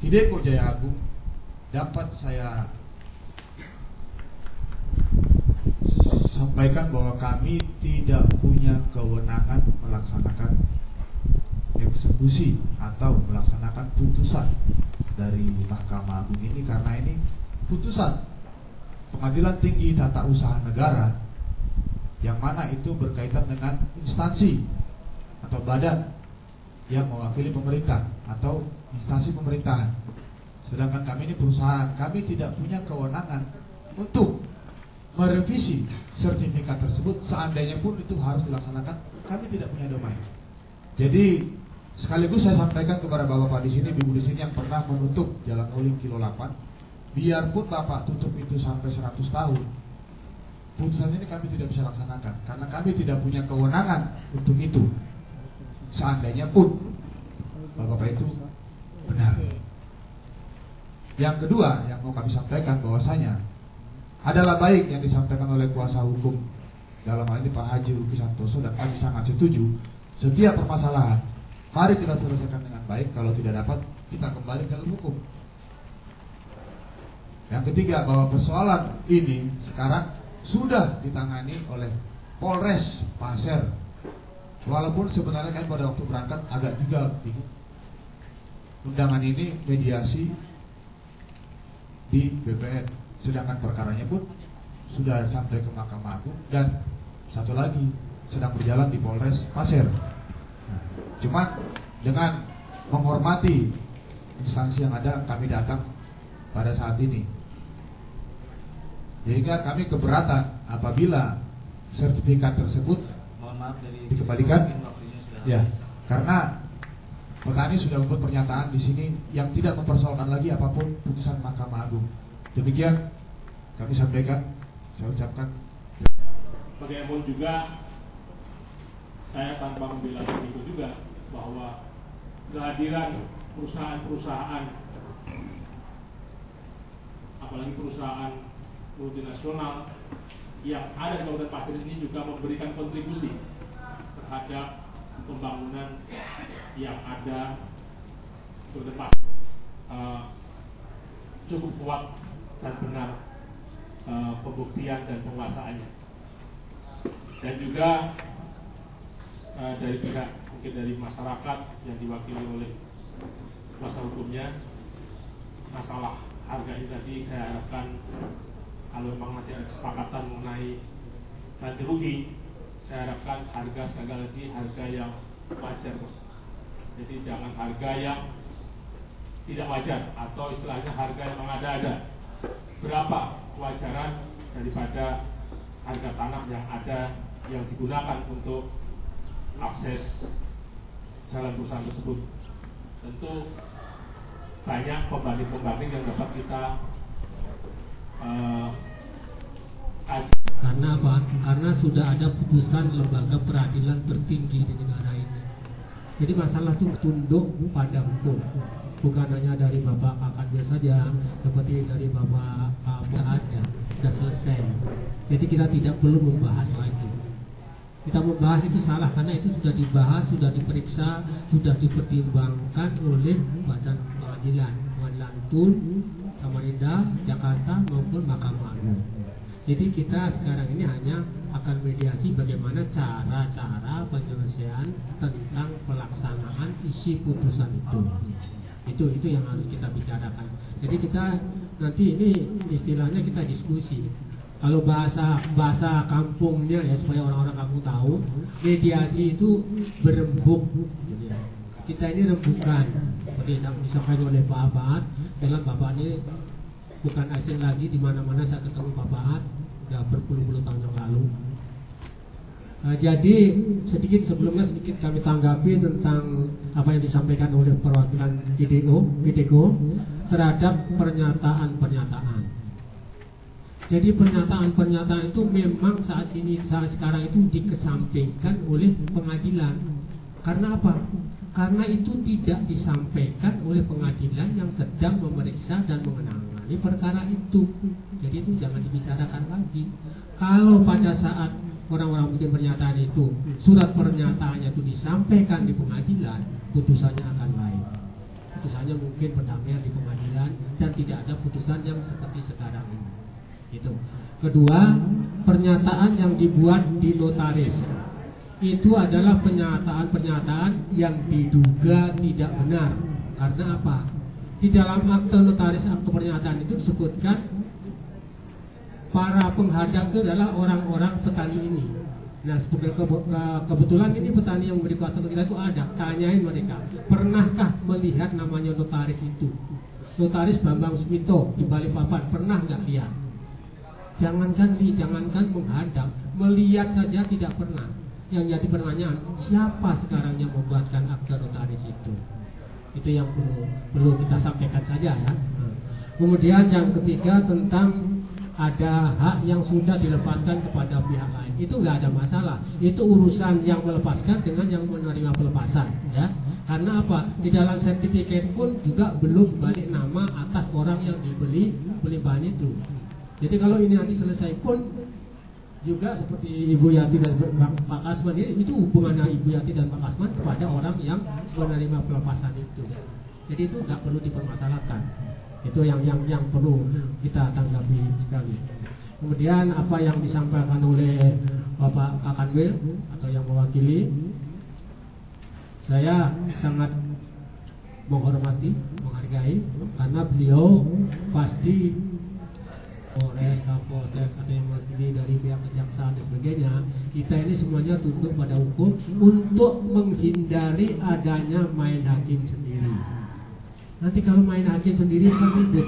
Hideko Jaya Agung dapat saya sampaikan bahwa kami tidak punya kewenangan melaksanakan eksekusi atau melaksanakan putusan dari Mahkamah Agung ini, karena ini putusan Pengadilan Tinggi Tata Usaha Negara yang mana itu berkaitan dengan instansi atau badan yang mewakili pemerintah atau instansi pemerintahan. Sedangkan kami ini perusahaan, kami tidak punya kewenangan untuk merevisi sertifikat tersebut. Seandainya pun itu harus dilaksanakan, kami tidak punya domain. Jadi sekaligus saya sampaikan kepada bapak-bapak di sini, ibu di sini yang pernah menutup Jalan Oling Kilo 8, biarpun bapak tutup itu sampai 100 tahun, putusan ini kami tidak bisa laksanakan karena kami tidak punya kewenangan untuk itu. Seandainya pun bapak-bapak itu benar. Yang kedua yang mau kami sampaikan bahwasanya adalah baik yang disampaikan oleh kuasa hukum dalam hal ini Pak Haji Ruki Santoso, dan kami sangat setuju. Setiap permasalahan mari kita selesaikan dengan baik, kalau tidak dapat kita kembali ke hukum. Yang ketiga bahwa persoalan ini sekarang sudah ditangani oleh Polres Pasir. Walaupun sebenarnya kan pada waktu berangkat agak juga bingung. Undangan ini mediasi di BPN, sedangkan perkaranya pun sudah sampai ke Mahkamah Agung dan satu lagi sedang berjalan di Polres Pasir. Cuma dengan menghormati instansi yang ada, kami datang pada saat ini. Sehingga kami keberatan apabila sertifikat tersebut dikembalikan. Ya, karena petani sudah membuat pernyataan di sini yang tidak mempersoalkan lagi apapun putusan Mahkamah Agung. Demikian kami sampaikan, saya ucapkan. Bagaimanapun juga saya tanpa membela itu juga bahwa kehadiran perusahaan-perusahaan, apalagi perusahaan multinasional yang ada di Kabupaten Pasir ini juga memberikan kontribusi terhadap pembangunan yang ada di Kabupaten Pasir cukup kuat dan benar pembuktian dan penguasaannya. Dan juga dari pihak mungkin dari masyarakat yang diwakili oleh kuasa hukumnya, masalah harga ini tadi saya harapkan kalau memang nanti ada kesepakatan mengenai ganti rugi, saya harapkan harga sekali lagi harga yang wajar. Jadi jangan harga yang tidak wajar atau istilahnya harga yang mengada-ada. Berapa kewajaran daripada harga tanah yang ada yang digunakan untuk akses jalan perusahaan tersebut? Tentu banyak pembanding-pembanding yang dapat kita kaji. Karena apa? Karena sudah ada putusan lembaga peradilan tertinggi di negara ini. Jadi masalah itu tunduk pada hukum, bukan hanya dari bapak kakaknya saja, seperti dari bapak ada, sudah selesai. Jadi kita tidak perlu membahas lagi. Kita membahas itu salah karena itu sudah dibahas, sudah diperiksa, sudah dipertimbangkan oleh badan pengadilan Tun, Samarinda, Jakarta maupun Mahkamah Agung. Jadi kita sekarang ini hanya akan mediasi bagaimana cara-cara penyelesaian tentang pelaksanaan isi putusan itu. Itu yang harus kita bicarakan. Jadi kita nanti ini istilahnya kita diskusi. Kalau bahasa kampungnya ya, supaya orang-orang kampung tahu, mediasi itu berembuk. Kita ini rembukan, seperti yang disampaikan oleh Pak Abad. Dalam Bapak ini bukan asing lagi, di mana-mana saya ketemu Pak Abad, sudah berpuluh-puluh tahun yang lalu. Jadi sebelumnya sedikit kami tanggapi tentang apa yang disampaikan oleh perwakilan IDECO terhadap pernyataan-pernyataan. Jadi pernyataan-pernyataan itu memang saat sekarang itu dikesampingkan oleh pengadilan. Karena apa? Karena itu tidak disampaikan oleh pengadilan yang sedang memeriksa dan menangani perkara itu. Jadi itu jangan dibicarakan lagi. Kalau pada saat orang-orang bikin pernyataan itu, surat pernyataannya itu disampaikan di pengadilan, putusannya akan lain. putusannya mungkin berdamai di pengadilan dan tidak ada putusan yang seperti sekarang ini. Itu. Kedua, pernyataan yang dibuat di notaris itu adalah pernyataan yang diduga tidak benar. Karena apa? Di dalam akte notaris, akte pernyataan itu disebutkan para penghadap itu adalah orang-orang petani ini. Nah, kebetulan ini petani yang memberi kuasa kita itu ada. Tanyain mereka, pernahkah melihat namanya notaris itu? Notaris Bambang Suminto di Balikpapan, pernah nggak lihat? Jangankan menghadap, melihat saja tidak pernah. Yang jadi pertanyaan, siapa sekarang yang membuatkan akte notaris itu? Itu yang perlu kita sampaikan saja ya. Kemudian yang ketiga tentang ada hak yang sudah dilepaskan kepada pihak lain, itu nggak ada masalah. Itu urusan yang melepaskan dengan yang menerima pelepasan, ya. Karena apa? Di dalam sertifikat pun juga belum balik nama atas orang yang dibeli pelimpahan itu. Jadi kalau ini nanti selesai pun juga seperti Ibu Yati dan Pak Kasman itu hubungannya Ibu Yati dan Pak Kasman kepada orang yang menerima pelepasan itu. Jadi itu nggak perlu dipermasalahkan. Itu yang perlu kita tanggapi sekali. Kemudian apa yang disampaikan oleh Bapak Kakanwil atau yang mewakili, saya sangat menghormati, menghargai, karena beliau pasti Polres, Kapolsek, atau yang mewakili dari pihak kejaksaan dan sebagainya, kita ini semuanya tunduk pada hukum untuk menghindari adanya main hakim sendiri. Nanti kalau main hakim sendiri kan ribet.